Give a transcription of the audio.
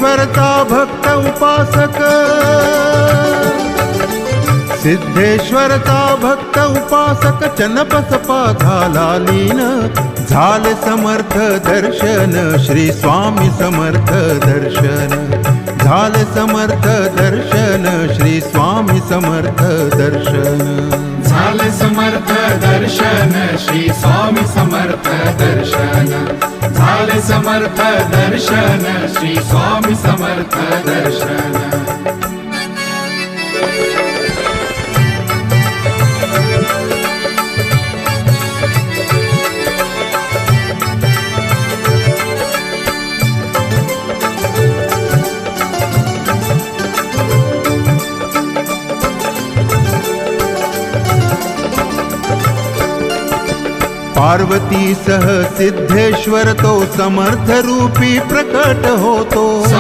सिद्धेश्वरचा भक्त उपासक, सिद्धेश्वरचा भक्त उपासक चನ್ನबसपा झाला लीन, झाले समर्थ दर्शन श्री स्वामी समर्थ दर्शन, झाले समर्थ दर्शन श्री स्वामी समर्थ दर्शन, झाले समर्थ दर्शन श्री स्वामी समर्थ दर्शन, झाले समर्थ दर्शन श्री स्वामी समर्थ दर्शन। पार्वती सह सिद्धेश्वर तो समर्थ रूपी प्रकट होतो।